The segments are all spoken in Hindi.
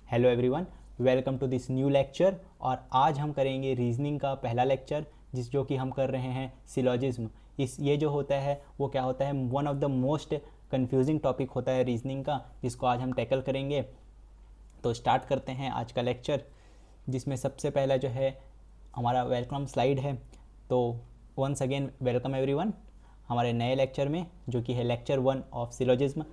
Hello everyone, welcome to this new lecture. और आज हम करेंगे रीजनिंग का पहला लेक्चर, जो कि हम कर रहे हैं सिलॉजिज्म। ये जो होता है वो क्या होता है, one of the most confusing topic होता है रीजनिंग का, जिसको आज हम टैकल करेंगे। तो स्टार्ट करते हैं आज का लेक्चर, जिसमें सबसे पहला जो है हमारा वेलकम स्लाइड है। तो वंस अगेन वेलकम एवरीवन हमारे नए लेक्चर में, जो कि है लेक्चर 1 ऑफ सिलॉजिज्म।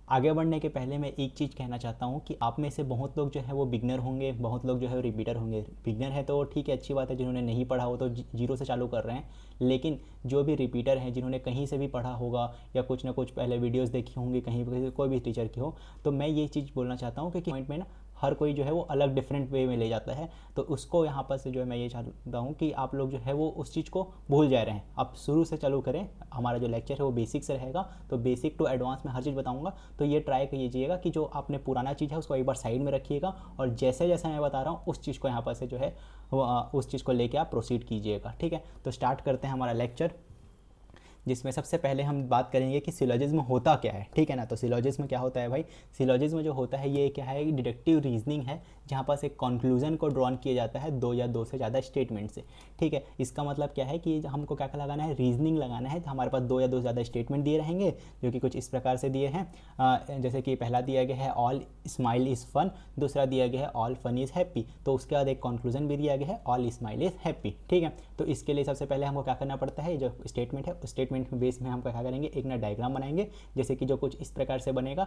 आगे बढ़ने के पहले मैं एक चीज़ कहना चाहता हूँ कि आप में से बहुत लोग जो है वो बिगनर होंगे, बहुत लोग जो है रिपीटर होंगे। बिगनर है तो ठीक है, अच्छी बात है, जिन्होंने नहीं पढ़ा हो तो जीरो से चालू कर रहे हैं। लेकिन जो भी रिपीटर हैं, जिन्होंने कहीं से भी पढ़ा होगा या कुछ ना कुछ पहले वीडियोस देखी होंगी, कहीं कोई भी टीचर की हो, तो मैं ये चीज़ बोलना चाहता हूँ कि पॉइंट में ना हर कोई जो है वो अलग डिफरेंट वे में ले जाता है। तो उसको यहाँ पर से जो है मैं ये चाहता हूँ कि आप लोग जो है वो उस चीज़ को भूल जा रहे हैं। आप शुरू से चालू करें। हमारा जो लेक्चर है वो बेसिक से रहेगा, तो बेसिक टू एडवांस में हर चीज़ बताऊँगा। तो ये ट्राई कीजिएगा कि जो आपने पुराना चीज़ है उसको एक बार साइड में रखिएगा, और जैसे जैसे मैं बता रहा हूँ उस चीज़ को यहाँ पर से जो है वो उस चीज़ को लेके आप प्रोसीड कीजिएगा। ठीक है, तो स्टार्ट करते हैं हमारा लेक्चर, जिसमें सबसे पहले हम बात करेंगे कि सिलॉजिज्म होता क्या है। ठीक है ना, तो सिलॉजिज्म क्या होता है भाई? सिलॉजिज्म जो होता है ये क्या है, डिडक्टिव रीजनिंग है, जहाँ पास एक कंक्लूजन को ड्रॉन किया जाता है दो या दो से ज़्यादा स्टेटमेंट से। ठीक है, इसका मतलब क्या है कि हमको क्या क्या लगाना है, रीजनिंग लगाना है। तो हमारे पास दो या दो से ज़्यादा स्टेटमेंट दिए रहेंगे, जो कि कुछ इस प्रकार से दिए हैं। जैसे कि पहला दिया गया है ऑल स्माइल इज़ फन, दूसरा दिया गया है ऑल फन इज़ हैप्पी। तो उसके बाद एक कंक्लूजन भी दिया गया है ऑल स्माइल इज़ हैप्पी। ठीक है, तो इसके लिए सबसे पहले हमको क्या करना पड़ता है, जो स्टेटमेंट है उस स्टेटमेंट बेस में हम क्या करेंगे, एक ना डायग्राम बनाएंगे, जैसे कि जो कुछ इस प्रकार से बनेगा,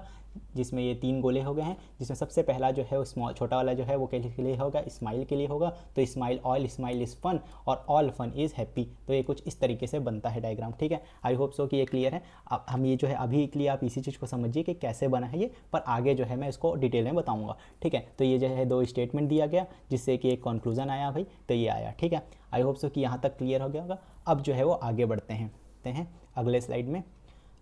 जिसमें ये तीन गोले हो गए हैं, जिसमें सबसे पहला जो है स्मॉल छोटा वाला जो है वो के लिए होगा, स्माइल के लिए होगा। तो smile, all smile is fun और ऑल फन इज़ हैप्पी। तो ये कुछ इस तरीके से बनता है डायग्राम। ठीक है, आई होप सो कि ये क्लियर है। अब हम ये जो है अभी के लिए आप इसी चीज़ को समझिए कि कैसे बना है ये, पर आगे जो है मैं इसको डिटेल में बताऊंगा। ठीक है, तो ये जो है दो स्टेटमेंट दिया गया, जिससे कि एक कंक्लूजन आया भाई, तो ये आया। ठीक है, आई होप सो कि यहाँ तक क्लियर हो गया होगा। अब जो है वो आगे बढ़ते हैं अगले स्लाइड में।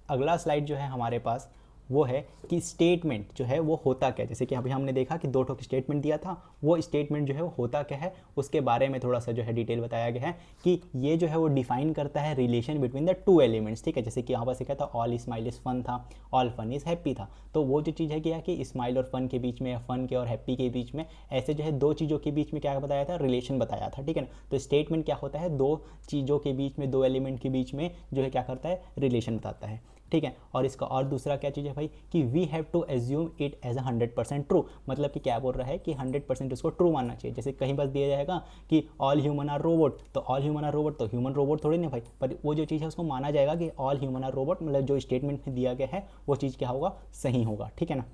अगला स्लाइड जो है हमारे पास वो है कि स्टेटमेंट जो है वो होता क्या है। जैसे कि अभी हमने देखा कि दो ठोक स्टेटमेंट दिया था, वो स्टेटमेंट जो है वो होता क्या है, उसके बारे में थोड़ा सा जो है डिटेल बताया गया है कि ये जो है वो डिफाइन करता है relation between the two elements. ठीक है, जैसे कि यहाँ पर क्या था, ऑल स्माइल इज़ फन था, ऑल फन इज़ हैप्पी था। तो वो जो चीज़ है क्या कि स्माइल और फन के बीच में, या फन के और हैप्पी के बीच में, ऐसे जो है दो चीज़ों के बीच में क्या बताया था, रिलेशन बताया था। ठीक है ना, तो स्टेटमेंट क्या होता है, दो चीज़ों के बीच में, दो एलिमेंट के बीच में जो है क्या करता है, रिलेशन बताता है। ठीक है, और इसका और दूसरा क्या चीज़ है भाई कि we have to assume it as 100% true. मतलब कि क्या बोल रहा है कि 100% उसको ट्रू मानना चाहिए। जैसे कहीं बस दिया जाएगा कि ऑल ह्यूमन आर रोबोट, तो ऑल ह्यूमन आर रोबोट, तो ह्यूमन रोबोट थोड़ी ना भाई, पर वो जो चीज़ है उसको माना जाएगा कि ऑल ह्यूमन आर रोबोट, मतलब जो स्टेटमेंट में दिया गया है वो चीज़ क्या होगा, सही होगा। ठीक है ना,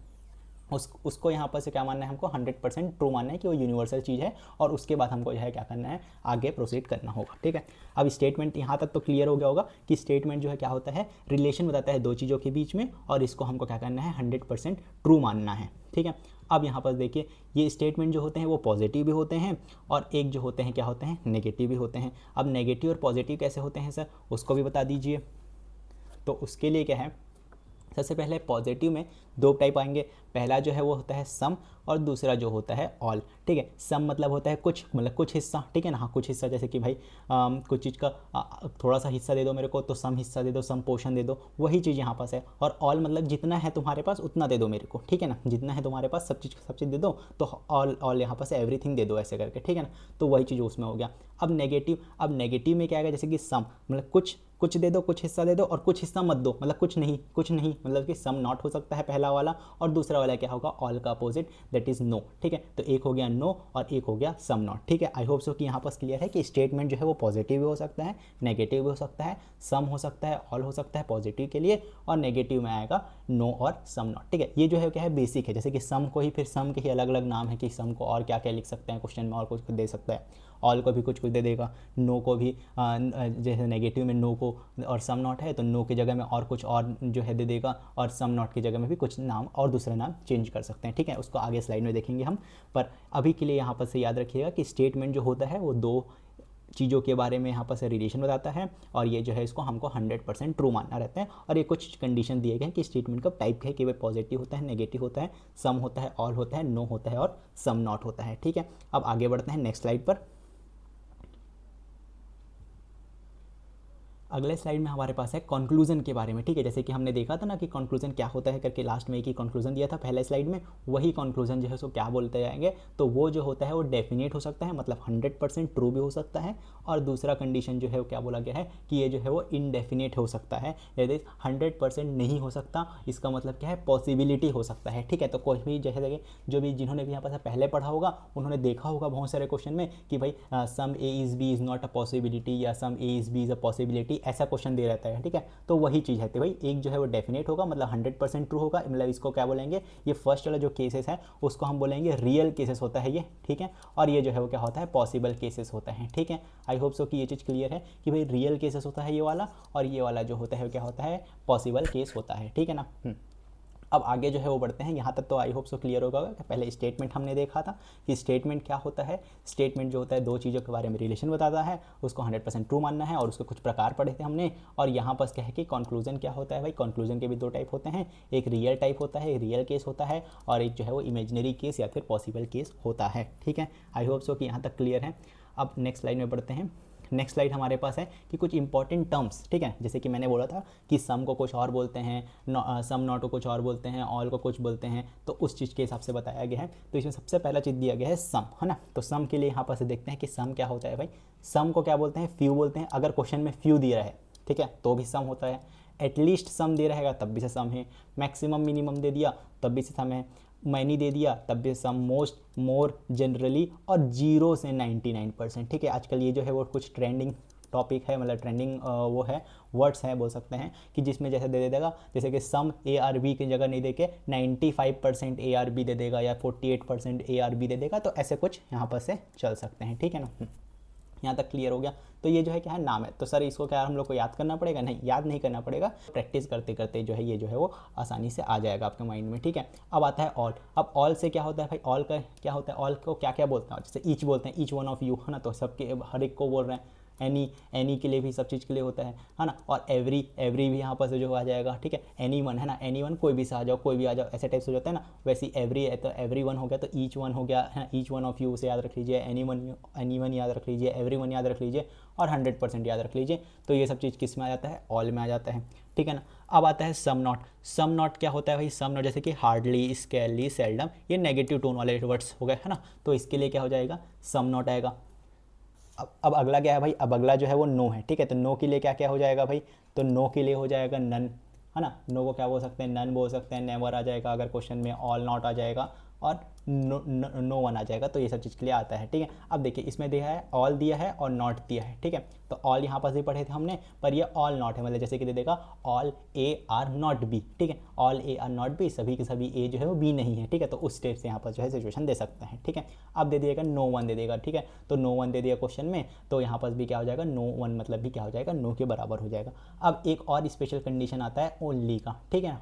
उसको यहाँ पर से क्या मानना है, हमको 100% ट्रू मानना है कि वो यूनिवर्सल चीज़ है, और उसके बाद हमको जो है क्या करना है, आगे प्रोसीड करना होगा। ठीक है, अब स्टेटमेंट यहाँ तक तो क्लियर हो गया होगा कि स्टेटमेंट जो है क्या होता है, रिलेशन बताता है दो चीज़ों के बीच में, और इसको हमको क्या करना है, 100% ट्रू मानना है। ठीक है, अब यहाँ पर देखिए, ये स्टेटमेंट जो होते हैं वो पॉजिटिव भी होते हैं, और एक जो होते हैं क्या होते हैं, नेगेटिव भी होते हैं। अब नेगेटिव और पॉजिटिव कैसे होते हैं सर, उसको भी बता दीजिए। तो उसके लिए क्या है, सबसे पहले पॉजिटिव में दो टाइप आएंगे। पहला जो है वो होता है सम, और दूसरा जो होता है ऑल। ठीक है, सम मतलब होता है कुछ, मतलब कुछ हिस्सा। ठीक है ना, हाँ कुछ हिस्सा, जैसे कि भाई कुछ चीज़ का थोड़ा सा हिस्सा दे दो मेरे को, तो सम हिस्सा दे दो, सम पोर्शन दे दो, वही चीज़ यहाँ पास है। और ऑल मतलब जितना है तुम्हारे पास उतना दे दो मेरे को। ठीक है ना, जितना है तुम्हारे पास सब चीज़ दे दो, तो ऑल यहाँ पास एवरीथिंग दे दो, ऐसे करके। ठीक है ना, तो वही चीज़ उसमें हो गया। अब नेगेटिव में क्या आएगा, जैसे कि सम मतलब कुछ दे दो, कुछ हिस्सा दे दो, और कुछ हिस्सा मत दो, मतलब कुछ नहीं, मतलब कि सम नॉट हो सकता है पहला वाला, और दूसरा वाला क्या होगा, ऑल का अपोजिट, दैट इज नो। ठीक है, तो एक हो गया नो और एक हो गया सम नॉट। ठीक है, आई होप सो कि यहाँ पास क्लियर है कि स्टेटमेंट जो है वो पॉजिटिव भी हो सकता है, नेगेटिव भी हो सकता है, सम हो सकता है, ऑल हो सकता है पॉजिटिव के लिए, और नेगेटिव में आएगा नो और सम नॉट। ठीक है, ये जो है क्या है, बेसिक है। जैसे कि सम को ही फिर सम के ही अलग अलग नाम है कि सम को और क्या क्या लिख सकते हैं, क्वेश्चन में और कुछ दे सकता है, ऑल को भी कुछ दे देगा, नो को भी जैसे नेगेटिव में नो को और सम नॉट है, तो नो की जगह में और कुछ और जो है दे देगा, और सम नॉट की जगह में भी कुछ नाम और दूसरा नाम चेंज कर सकते हैं। ठीक है, उसको आगे स्लाइड में देखेंगे हम, पर अभी के लिए यहाँ पर से याद रखिएगा कि स्टेटमेंट जो होता है वो दो चीज़ों के बारे में यहाँ पर से रिलेशन बताता है, और ये जो है इसको हमको 100% ट्रू मानना रहता है। और ये कुछ कंडीशन दिए गए हैं कि स्टेटमेंट का टाइप है कि वह पॉजिटिव होता है, नेगेटिव होता है, सम होता है, ऑल होता है, नो होता है, और सम नॉट होता है। ठीक है, अब आगे बढ़ते हैं नेक्स्ट स्लाइड पर। अगले स्लाइड में हमारे पास है कंक्लूजन के बारे में, ठीक है। जैसे कि हमने देखा था ना कि कंक्लूजन क्या होता है करके, लास्ट में एक ही कंक्लूजन दिया था पहले स्लाइड में, वही कंक्लूजन जो है सो क्या बोलते जाएंगे, तो वो जो होता है वो डेफिनेट हो सकता है, मतलब 100% ट्रू भी हो सकता है, और दूसरा कंडीशन जो है वो क्या बोला गया है कि ये जो है वो इनडेफिनेट हो सकता है, दैट इज 100% नहीं हो सकता, इसका मतलब क्या है पॉसिबिलिटी हो सकता है, ठीक है। तो कोई भी जैसे जो भी जिन्होंने भी यहाँ पर पहले पढ़ा होगा उन्होंने देखा होगा बहुत सारे क्वेश्चन में कि भाई some A is B is not a possibility या some A is B is a possibility, ऐसा क्वेश्चन दे रहता है, ठीक है। तो वही चीज़ है, तो भाई एक जो है वो डेफिनेट होगा, मतलब 100% ट्रू होगा, मतलब इसको क्या बोलेंगे, ये फर्स्ट वाला जो केसेस है उसको हम बोलेंगे रियल केसेस होता है ये, ठीक है। और ये जो है वो क्या होता है पॉसिबल केसेस होता है, ठीक है। आई होप सो कि ये चीज़ क्लियर है कि भाई रियल केसेस होता है ये वाला, और ये वाला जो होता है क्या होता है पॉसिबल केस होता है, ठीक है ना। अब आगे जो है वो बढ़ते हैं, यहाँ तक तो आई होप सो क्लियर होगा कि पहले स्टेटमेंट हमने देखा था कि स्टेटमेंट क्या होता है। स्टेटमेंट जो होता है दो चीज़ों के बारे में रिलेशन बताता है, उसको 100% ट्रू मानना है, और उसके कुछ प्रकार पढ़े थे हमने। और यहाँ पर क्या है कि कंक्लूजन क्या होता है भाई, कंक्लूजन के भी दो टाइप होते हैं, एक रियल टाइप होता है, रियल केस होता है, और एक जो है वो इमेजिनरी केस या फिर पॉसिबल केस होता है, ठीक है। आई होप सो कि यहाँ तक क्लियर है। अब नेक्स्ट स्लाइड में बढ़ते हैं। नेक्स्ट स्लाइड हमारे पास है कि कुछ इंपॉर्टेंट टर्म्स, ठीक है। जैसे कि मैंने बोला था कि सम को कुछ और बोलते हैं, सम नॉट को कुछ और बोलते हैं, ऑल को कुछ बोलते हैं, तो उस चीज़ के हिसाब से बताया गया है। तो इसमें सबसे पहला चीज़ दिया गया है सम, है ना। तो सम के लिए यहाँ पर से देखते हैं कि सम क्या होता है भाई। सम को क्या बोलते हैं, फ्यू बोलते हैं। अगर क्वेश्चन में फ्यू दिया है, ठीक है, तो भी सम होता है। एटलीस्ट सम दे रहेगा तब भी से सम है। मैक्सिमम मिनिमम दे दिया तब भी से सम है। मैनी दे दिया तब भी सम, मोस्ट, मोर, जनरली, और 0 से 99%, ठीक है। आजकल ये जो है वो कुछ ट्रेंडिंग टॉपिक है, मतलब ट्रेंडिंग वो है, वर्ड्स हैं बोल सकते हैं, कि जिसमें जैसे दे देगा, जैसे कि सम ARB की जगह नहीं देके 95% ARB दे देगा या 48% ARB दे देगा, तो ऐसे कुछ यहाँ पर से चल सकते हैं, ठीक है ना। यहाँ तक क्लियर हो गया। तो ये जो है क्या है, नाम है। तो सर इसको क्या हम लोग को याद करना पड़ेगा? नहीं, याद नहीं करना पड़ेगा, प्रैक्टिस करते करते जो है ये जो है वो आसानी से आ जाएगा आपके माइंड में, ठीक है। अब आता है ऑल। अब ऑल से क्या होता है भाई, ऑल का क्या होता है, ऑल को क्या क्या बोलते हैं, जैसे ईच बोलते हैं, ईच वन ऑफ यू, है ना, तो सबके हर एक को बोल रहे हैं। एनी के लिए भी सब चीज़ के लिए होता है ना। और एवरी भी यहाँ पर से जो आ जाएगा, ठीक है। एनी वन, है ना, एनी वन कोई भी से आ जाओ, कोई भी आ जाओ, ऐसे टाइप से हो जाता है ना। वैसे एवरी है तो एवरी वन हो गया, तो ईच वन हो गया, है ना, ईच वन ऑफ यू से याद रख लीजिए, एनी वन याद रख लीजिए, एवरी वन याद रख लीजिए, और 100% याद रख लीजिए। तो ये सब चीज़ किस में आ जाता है, ऑल में आ जाता है, ठीक है ना। अब आता है सम नॉट। सम नॉट क्या होता है भाई, सम नॉट जैसे कि हार्डली, स्केरली, सेल्डम, ये नेगेटिव टोन वाले वर्ड्स हो गए, है ना। तो इसके लिए क्या हो जाएगा, सम नॉट आएगा। अब अगला क्या है भाई, अब अगला जो है वो नो है, ठीक है। तो नो के लिए क्या क्या हो जाएगा भाई, तो नो के लिए हो जाएगा नन, है ना। नो को क्या बोल सकते हैं, नन बोल सकते हैं, नेवर आ जाएगा अगर क्वेश्चन में, ऑल नॉट आ जाएगा, और नो वन आ जाएगा। तो ये सब चीज़ के लिए आता है, ठीक है। अब देखिए इसमें दिया है ऑल दिया है और नॉट दिया है, ठीक है। तो ऑल यहाँ पर भी पढ़े थे हमने, पर ये ऑल नॉट है, मतलब जैसे कि दे देगा all A R not be, ठीक है। All A R not be, सभी के सभी ए जो है वो बी नहीं है, ठीक है। तो उस स्टेप से यहाँ पर जो है सिचुएशन दे सकते हैं, ठीक है। अब दे दिएगा नो वन दे देगा, ठीक है। तो नो वन दे दिया क्वेश्चन में, तो यहाँ पर भी क्या हो जाएगा, नो वन मतलब भी क्या हो जाएगा, नो के बराबर हो जाएगा। अब एक और स्पेशल कंडीशन आता है ओनली का, ठीक है।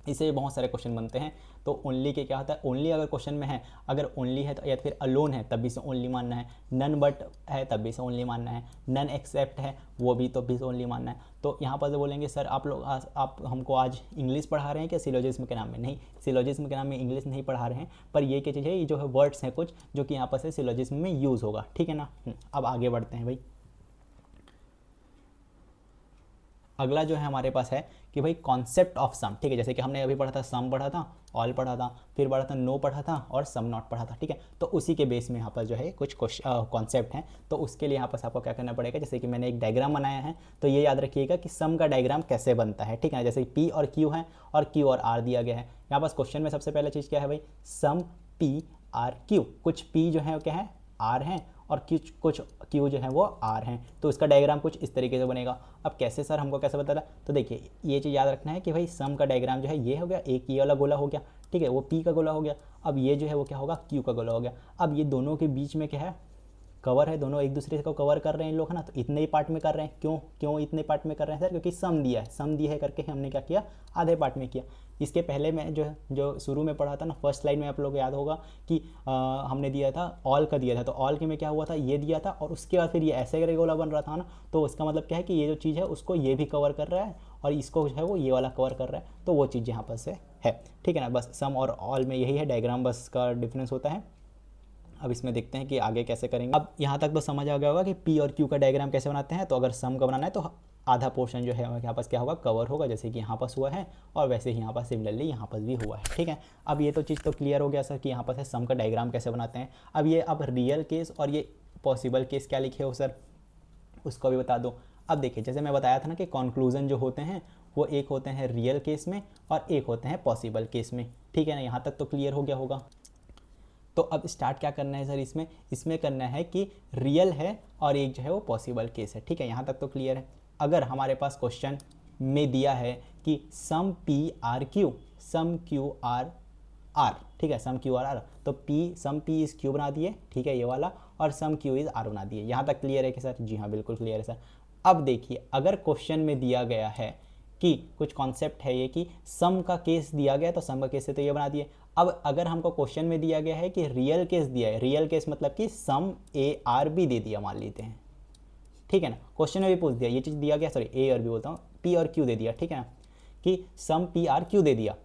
इससे बहुत सारे क्वेश्चन बनते हैं। तो ओनली के क्या होता है, ओनली अगर क्वेश्चन में है, अगर ओनली है तो, या फिर अलोन है तब भी से ओनली मानना है, नन बट है तब भी से ओनली मानना है, नन एक्सेप्ट है वो भी तो भी से ओनली मानना है। तो यहाँ पर से बोलेंगे सर आप लोग आप हमको आज इंग्लिश पढ़ा रहे हैं क्या सिलोजिज्म के नाम में? नहीं, सिलोजिज्म के नाम में इंग्लिश नहीं पढ़ा रहे हैं, पर ये क्या चीज़ है, ये जो है वर्ड्स हैं कुछ जो कि यहाँ पर से सिलोजिज्म में यूज़ होगा, ठीक है ना। अब आगे बढ़ते हैं भाई। अगला जो है हमारे पास है कि भाई कॉन्सेप्ट ऑफ सम, ठीक है। जैसे कि हमने अभी पढ़ा था, सम पढ़ा था, ऑल पढ़ा था, फिर पढ़ा था नो पढ़ा था, और सम नॉट पढ़ा था, ठीक है। तो उसी के बेस में यहाँ पर जो है कुछ कॉन्सेप्ट हैं। तो उसके लिए यहाँ पर आपको क्या करना पड़ेगा, जैसे कि मैंने एक डायग्राम बनाया है, तो ये याद रखिएगा कि सम का डायग्राम कैसे बनता है, ठीक है। जैसे पी और क्यू है, और क्यू और आर दिया गया है। यहाँ पास क्वेश्चन में सबसे पहला चीज़ क्या है भाई, सम पी आर क्यू। कुछ पी जो है क्या है, आर हैं, और कुछ क्यू जो है वो आर हैं। तो इसका डायग्राम कुछ इस तरीके से बनेगा। अब कैसे सर, हमको कैसे पता था? तो देखिए ये चीज़ याद रखना है कि भाई सम का डायग्राम जो है ये हो गया, एक ये वाला गोला हो गया, ठीक है, वो पी का गोला हो गया। अब ये जो है वो क्या होगा, क्यू का गोला हो गया। अब ये दोनों के बीच में क्या है, कवर है, दोनों एक दूसरे को कवर कर रहे हैं इन लोग, है ना। तो इतने ही पार्ट में कर रहे हैं, क्यों इतने पार्ट में कर रहे हैं सर? क्योंकि सम दिया है, सम दिया है करके हमने क्या किया, आधे पार्ट में किया। इसके पहले मैं जो शुरू में पढ़ा था ना, फर्स्ट स्लाइड में आप लोग को याद होगा कि हमने दिया था ऑल का दिया था। तो ऑल के में क्या हुआ था, ये दिया था, और उसके बाद फिर ये ऐसे करके गोला बन रहा था ना। तो उसका मतलब क्या है कि ये जो चीज़ है उसको ये भी कवर कर रहा है, और इसको जो है वो ये वाला कवर कर रहा है। तो वो चीज़ यहाँ पर से है, ठीक है ना। बस सम और ऑल में यही है डायग्राम, बस का डिफरेंस होता है। अब इसमें देखते हैं कि आगे कैसे करेंगे। अब यहाँ तक तो समझ आ गया होगा कि पी और क्यू का डायग्राम कैसे बनाते हैं। तो अगर सम का बनाना है तो आधा पोर्शन जो है यहाँ पास क्या होगा, कवर होगा, जैसे कि यहाँ पास हुआ है और वैसे ही यहाँ पास सिमिलरली यहाँ पास भी हुआ है। ठीक है, अब ये तो चीज़ तो क्लियर हो गया सर कि यहाँ पास है सम का डायग्राम कैसे बनाते हैं। अब रियल केस और ये पॉसिबल केस क्या लिखे हो सर, उसको भी बता दो। अब देखिए, जैसे मैं बताया था ना कि कंक्लूजन जो होते हैं वो एक होते हैं रियल केस में और एक होते हैं पॉसिबल केस में। ठीक है ना, यहाँ तक तो क्लियर हो गया होगा। तो अब स्टार्ट क्या करना है सर, इसमें करना है कि रियल है और एक जो है वो पॉसिबल केस है। ठीक है, यहाँ तक तो क्लियर है। अगर हमारे पास क्वेश्चन में दिया है कि some P are Q, some Q are R, ठीक है, सम क्यू आर आर, तो सम पी इज क्यू बना दिए, ठीक है ये वाला, और सम क्यू इज आर बना दिए। यहाँ तक क्लियर है कि सर? जी हाँ, बिल्कुल क्लियर है सर। अब देखिए, अगर क्वेश्चन में दिया गया है कि कुछ कॉन्सेप्ट है ये कि सम का केस दिया गया, तो सम का केस से तो ये बना दिए। अब अगर हमको क्वेश्चन में दिया गया है कि रियल केस दिया है, रियल केस मतलब कि सम ए आर बी दे दिया मान लेते हैं, ठीक है ना, क्वेश्चन में भी पूछ दिया, ये चीज़ दिया गया, सॉरी ए और बी बोलता हूँ, पी और क्यू दे दिया, ठीक है ना, कि सम पी आर क्यू दे दिया।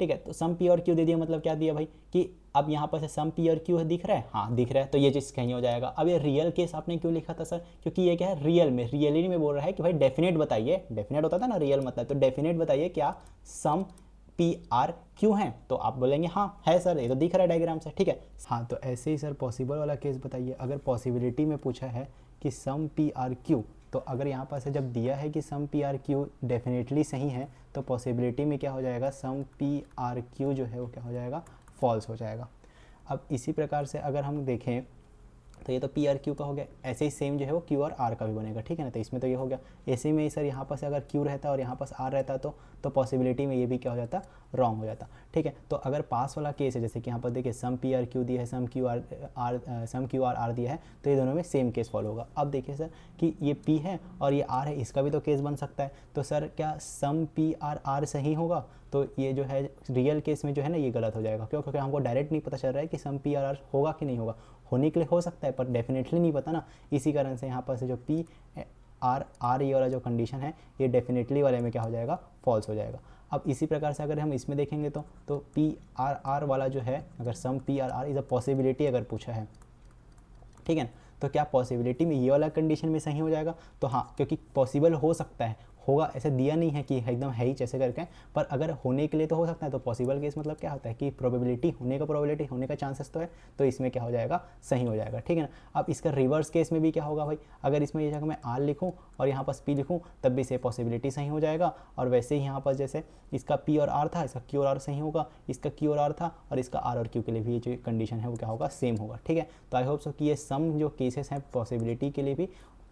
ठीक है, तो सम पी और क्यू दे दिया मतलब क्या दिया भाई, कि अब यहाँ पर से सम पी और क्यू दिख रहा है, हाँ दिख रहा है, तो ये चीज़ कहीं हो जाएगा। अब ये रियल केस आपने क्यों लिखा था सर, क्योंकि ये क्या है, रियलिटी में बोल रहा है कि भाई डेफिनेट बताइए, डेफिनेट होता था ना रियल मतलब, तो डेफिनेट बताइए क्या सम पी आर क्यू हैं, तो आप बोलेंगे हाँ है सर, ये तो दिख रहा है डायग्राम से। ठीक है, हाँ तो ऐसे ही सर पॉसिबल वाला केस बताइए। अगर पॉसिबिलिटी में पूछा है कि सम पी आर क्यू, तो अगर यहाँ पर से जब दिया है कि some P are Q definitely सही है, तो पॉसिबिलिटी में क्या हो जाएगा, सम पी आर क्यू जो है वो क्या हो जाएगा, फॉल्स हो जाएगा। अब इसी प्रकार से अगर हम देखें तो ये तो पी आर क्यू का हो गया, ऐसे ही सेम जो है वो क्यू और आर का भी बनेगा। ठीक है ना, तो इसमें तो ये हो गया। ऐसे में ही सर यहाँ पास अगर क्यू रहता और यहाँ पास आर रहता तो पॉसिबिलिटी में ये भी क्या हो जाता, रॉन्ग हो जाता। ठीक है, तो अगर पास वाला केस है, जैसे कि यहाँ पर देखिए सम पी आर क्यू दिया है, सम क्यू आर आर दिया है, तो ये दोनों में सेम केस फॉलो होगा। अब देखिए सर कि ये पी है और ये आर है, इसका भी तो केस बन सकता है, तो सर क्या सम पी आर आर सही होगा, तो ये जो है रियल केस में जो है ना ये गलत हो जाएगा। क्यों? क्योंकि हमको डायरेक्ट नहीं पता चल रहा है कि सम पी आर आर होगा कि नहीं होगा, होने के लिए हो सकता है पर डेफिनेटली नहीं पता ना। इसी कारण से यहाँ पर से जो पी आर आर ये वाला जो कंडीशन है ये डेफिनेटली वाले में क्या हो जाएगा, फॉल्स हो जाएगा। अब इसी प्रकार से अगर हम इसमें देखेंगे तो पी आर आर वाला जो है, अगर some P are R is a possibility अगर पूछा है, ठीक है ना, तो क्या पॉसिबिलिटी में ये वाला कंडीशन में सही हो जाएगा, तो हाँ, क्योंकि पॉसिबल हो सकता है, होगा ऐसे दिया नहीं है कि एकदम है ही जैसे करके, पर अगर होने के लिए तो हो सकता है। तो पॉसिबल केस मतलब क्या होता है कि प्रोबेबिलिटी होने का चांसेस तो है, तो इसमें क्या हो जाएगा, सही हो जाएगा। ठीक है ना, अब इसका रिवर्स केस में भी क्या होगा भाई, अगर इसमें ये जगह मैं आर लिखूँ और यहाँ पास पी लिखूँ तब भी से पॉसिबिलिटी सही हो जाएगा, और वैसे ही यहाँ पर जैसे इसका पी और आर था, इसका क्यू और आर सही होगा, इसका क्यू और आर था और इसका आर और क्यू के लिए भी ये जो कंडीशन है वो क्या होगा, सेम होगा। ठीक है, तो आई होप सो कि ये सम जो केसेस हैं पॉसिबिलिटी के लिए भी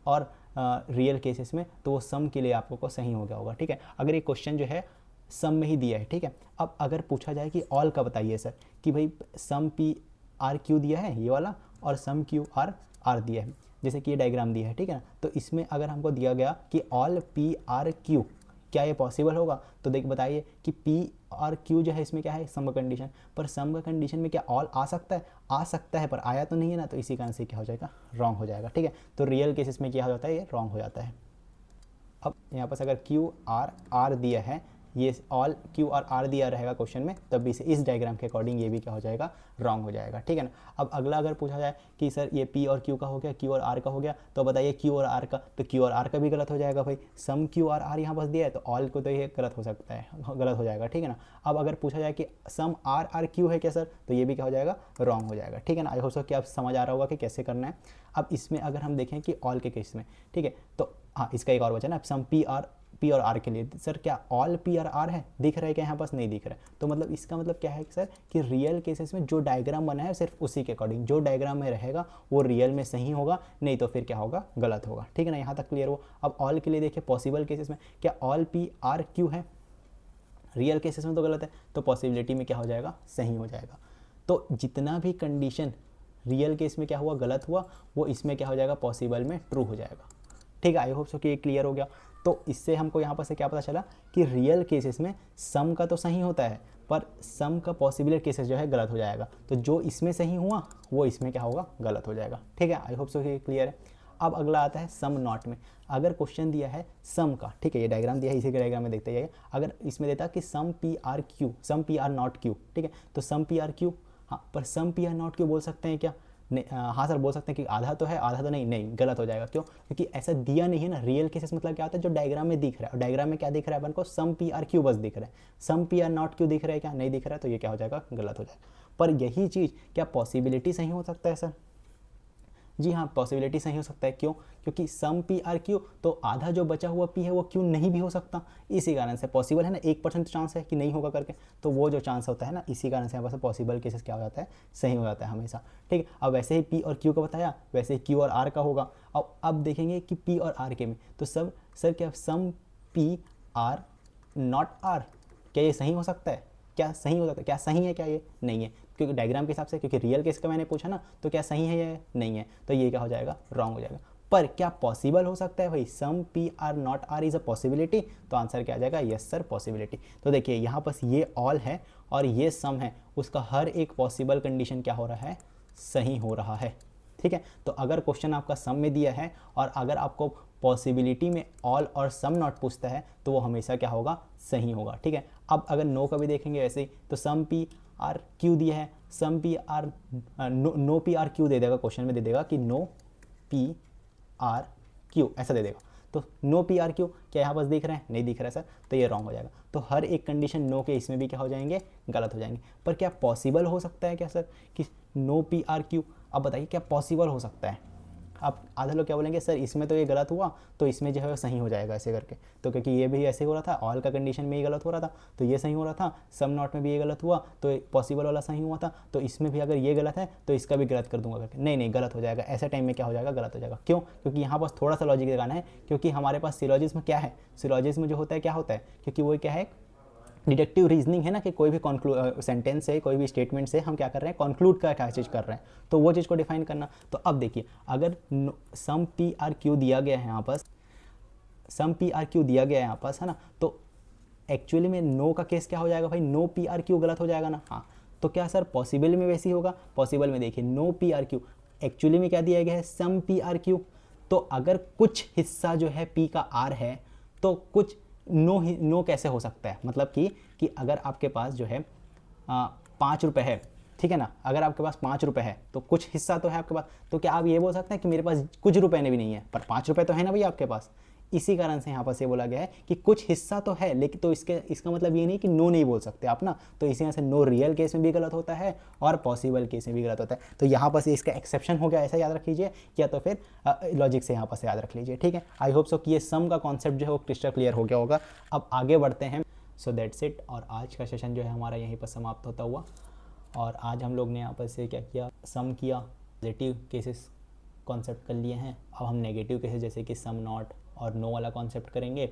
और रियल केसेस में, तो वो सम के लिए आपको को सही हो गया होगा। ठीक है, अगर ये क्वेश्चन जो है सम में ही दिया है, ठीक है, अब अगर पूछा जाए कि ऑल का बताइए सर, कि भाई सम पी आर क्यू दिया है ये वाला और सम क्यू आर आर दिया है, जैसे कि ये डायग्राम दिया है, ठीक है ना, तो इसमें अगर हमको दिया गया कि ऑल पी आर क्यू, क्या ये पॉसिबल होगा, तो देख बताइए कि पी और क्यू जो है इसमें क्या है, सम का कंडीशन, पर सम का कंडीशन में क्या ऑल आ सकता है पर आया तो नहीं है ना, तो इसी कारण से क्या हो जाएगा, रॉन्ग हो जाएगा। ठीक है, तो रियल केसेस में क्या हो जाता है, ये रॉन्ग हो जाता है। अब यहाँ पर अगर क्यू आर आर दिया है, ये ऑल क्यू और आर दिया रहेगा क्वेश्चन में, तब भी से इस डायग्राम के अकॉर्डिंग ये भी क्या हो जाएगा, रॉन्ग हो जाएगा। ठीक है ना, अब अगला अगर पूछा जाए कि सर ये पी और क्यू का हो गया, क्यू और आर का हो गया, तो बताइए क्यू और आर का, तो क्यू और आर का भी गलत हो जाएगा भाई, सम क्यू और आर यहाँ पास दिया है तो ऑल को तो ये गलत हो सकता है, गलत हो जाएगा। ठीक है ना, अब अगर पूछा जाए कि सम आर आर क्यू है क्या सर, तो ये भी क्या हो जाएगा, रॉन्ग हो जाएगा। ठीक है ना, आई होप सो कि आप समझ आ रहा होगा कि कैसे करना है। अब इसमें अगर हम देखें कि ऑल के केस में, ठीक है, तो हाँ इसका एक और बचा ना, सम पी और आर के लिए, सर क्या ऑल पी और आर है, दिख रहा है क्या, यहाँ पास नहीं दिख रहा है, तो मतलब इसका मतलब क्या है सर कि रियल केसेस में जो डायग्राम बना है सिर्फ उसी के अकॉर्डिंग जो डायग्राम में रहेगा वो रियल में सही होगा, नहीं तो फिर क्या होगा, गलत होगा। ठीक है ना, यहाँ तक क्लियर हो। अब ऑल के लिए देखिए, पॉसिबल केसेस में क्या ऑल पी आर क्यू है, रियल केसेस में तो गलत है, तो पॉसिबिलिटी में क्या हो जाएगा, सही हो जाएगा। तो जितना भी कंडीशन रियल केस में क्या हुआ, गलत हुआ, वो इसमें क्या हो जाएगा, पॉसिबल में ट्रू हो जाएगा। ठीक है, आई होप सो कि ये क्लियर हो गया। तो इससे हमको यहाँ पर से क्या पता चला कि रियल केसेस में सम का तो सही होता है, पर सम का पॉसिबल केसेस जो है गलत हो जाएगा, तो जो इसमें सही हुआ वो इसमें क्या होगा, गलत हो जाएगा। ठीक है, आई होप सो कि क्लियर है। अब अगला आता है सम नॉट में। अगर क्वेश्चन दिया है सम का, ठीक है, ये डायग्राम दिया है, इसी के डायग्राम में देखते जाइए, अगर इसमें देता कि some P are Q, some P are not Q, ठीक है, तो सम पी आर क्यू, हाँ, पर some P are not Q बोल सकते हैं क्या, हाँ सर बोल सकते हैं कि आधा तो है आधा तो नहीं, नहीं गलत हो जाएगा। क्यों? क्योंकि ऐसा दिया नहीं है ना। रियल केसेस मतलब क्या होता है, जो डायग्राम में दिख रहा है, और डायग्राम में क्या दिख रहा है अपन को, सम पी आर क्यू बस दिख रहा है, some P are not Q दिख रहा है क्या, नहीं दिख रहा है, तो ये क्या हो जाएगा, गलत हो जाएगा। पर यही चीज़ क्या पॉसिबिलिटी सही हो सकता है सर? जी हाँ, पॉसिबिलिटी सही हो सकता है। क्यों? क्योंकि सम पी आर क्यू, तो आधा जो बचा हुआ पी है वो क्यू नहीं भी हो सकता। इसी कारण से पॉसिबल है ना, 1% चांस है कि नहीं होगा करके, तो वो जो चांस होता है ना, इसी कारण से यहाँ पर पॉसिबल केसेस क्या हो जाता है, सही हो जाता है हमेशा। ठीक है, अब वैसे ही पी और क्यू का बताया, वैसे ही क्यू और आर का होगा। अब देखेंगे कि पी और आर के में, तो सब सर क्या सम पी आर नॉट आर, क्या ये सही हो सकता है? क्या सही हो सकता है? क्या सही है? क्या ये नहीं है? क्योंकि डायग्राम के हिसाब से, क्योंकि रियल केस का मैंने पूछा ना, तो क्या सही है या नहीं है, तो ये क्या हो जाएगा, रॉन्ग हो जाएगा। पर क्या पॉसिबल हो सकता है भाई, some P are not R is a possibility, तो आंसर क्या आ जाएगा, यस सर पॉसिबिलिटी। तो देखिए यहाँ पर ये ऑल है और ये सम है, उसका हर एक पॉसिबल कंडीशन क्या हो रहा है, सही हो रहा है। ठीक है, तो अगर क्वेश्चन आपका सम में दिया है और अगर आपको पॉसिबिलिटी में ऑल और सम नॉट पूछता है, तो वो हमेशा क्या होगा, सही होगा। ठीक है, अब अगर नो का भी देखेंगे वैसे ही, तो सम पी आर क्यू दिया है, some P are no P are Q दे देगा, क्वेश्चन में दे देगा कि नो पी आर क्यू ऐसा दे देगा। तो नो पी आर क्यू क्या यहाँ बस दिख रहे हैं, नहीं दिख रहा है सर, तो ये रॉन्ग हो जाएगा। तो हर एक कंडीशन नो के इसमें भी क्या हो जाएंगे, गलत हो जाएंगे। पर क्या पॉसिबल हो सकता है क्या सर कि नो पी आर क्यू? अब बताइए क्या पॉसिबल हो सकता है? आप आधा लोग क्या बोलेंगे, सर इसमें तो ये गलत हुआ तो इसमें जो है वो सही हो जाएगा ऐसे करके, तो क्योंकि ये भी ऐसे हो रहा था, ऑल का कंडीशन में ये गलत हो रहा था तो ये सही हो रहा था, सम नॉट में भी ये गलत हुआ तो पॉसिबल वाला सही हुआ था, तो इसमें भी अगर ये गलत है तो इसका भी गलत कर दूंगा करके, नहीं नहीं गलत हो जाएगा। ऐसे टाइम में क्या हो जाएगा, गलत हो जाएगा। क्यों? क्योंकि यहाँ पास थोड़ा सा लॉजिक लगाना है, क्योंकि हमारे पास सिलॉजिज्म क्या है, सिलॉजिज्म जो होता है क्या होता है, क्योंकि वो क्या है, डिडक्टिव रीजनिंग है ना, कि कोई भी सेंटेंस से, कोई भी स्टेटमेंट से हम क्या कर रहे हैं, कंक्लूड का क्या चीज़ कर रहे हैं, तो वो चीज़ को डिफाइन करना। तो अब देखिए अगर सम पी आर क्यू दिया गया है यहाँ पर, सम पी आर क्यू दिया गया है यहाँ पास है ना, तो एक्चुअली में नो का केस क्या हो जाएगा भाई, नो पी आर क्यू गलत हो जाएगा ना। हाँ, तो क्या सर पॉसिबल में वैसे ही होगा? पॉसिबल में देखिए no P are Q, actually में क्या दिया गया है, सम पी आर क्यू, तो अगर कुछ हिस्सा जो है पी का आर है, तो कुछ नो कैसे हो सकता है, मतलब कि अगर आपके पास जो है 5 रुपये है, ठीक है ना, अगर आपके पास 5 रुपये है तो कुछ हिस्सा तो है आपके पास, तो क्या आप ये बोल सकते हैं कि मेरे पास कुछ रुपए ने भी नहीं है, पर 5 रुपये तो है ना भैया आपके पास। इसी कारण से यहाँ पर से बोला गया है कि कुछ हिस्सा तो है, लेकिन तो इसका मतलब ये नहीं कि नो नहीं बोल सकते आप ना, तो इसी वजह से नो रियल केस में भी गलत होता है और पॉसिबल केस में भी गलत होता है। तो यहाँ पर से इसका एक्सेप्शन हो गया, ऐसा याद रख लीजिए, या तो फिर लॉजिक से यहाँ पर से याद रख लीजिए। ठीक है, आई होप सो कि ये सम का कॉन्सेप्ट जो है वो क्रिस्टल क्लियर हो गया होगा। अब आगे बढ़ते हैं। सो दैट्स इट, और आज का सेशन जो है हमारा यहीं पर समाप्त होता हुआ। और आज हम लोग ने यहाँ पर से क्या किया, सम किया, पॉजिटिव केसेस कॉन्सेप्ट कर लिए हैं। अब हम नेगेटिव केसेस जैसे कि सम नॉट और नो वाला कॉन्सेप्ट करेंगे।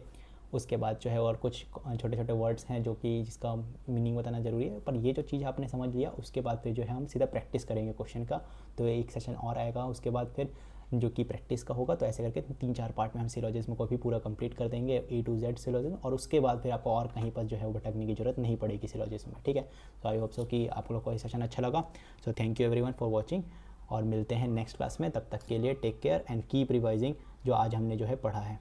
उसके बाद जो है और कुछ छोटे छोटे वर्ड्स हैं जो कि जिसका मीनिंग बताना ज़रूरी है, पर ये जो चीज़ आपने समझ लिया उसके बाद फिर जो है हम सीधा प्रैक्टिस करेंगे क्वेश्चन का। तो एक सेशन और आएगा उसके बाद फिर जो कि प्रैक्टिस का होगा, तो ऐसे करके 3-4 पार्ट में हम सिलोजिज्म को भी पूरा कंप्लीट कर देंगे, A to Z सिलोजिज्म, और उसके बाद फिर आपको और कहीं पर जो है वो भटकने की जरूरत नहीं पड़ेगी सिलोजिज्म में। ठीक है, तो आई होप सो कि आप लोग को ये सेशन अच्छा लगा। So thank you everyone for watching, और मिलते हैं नेक्स्ट क्लास में। तब तक के लिए take care and keep revising जो आज हमने जो है पढ़ा है।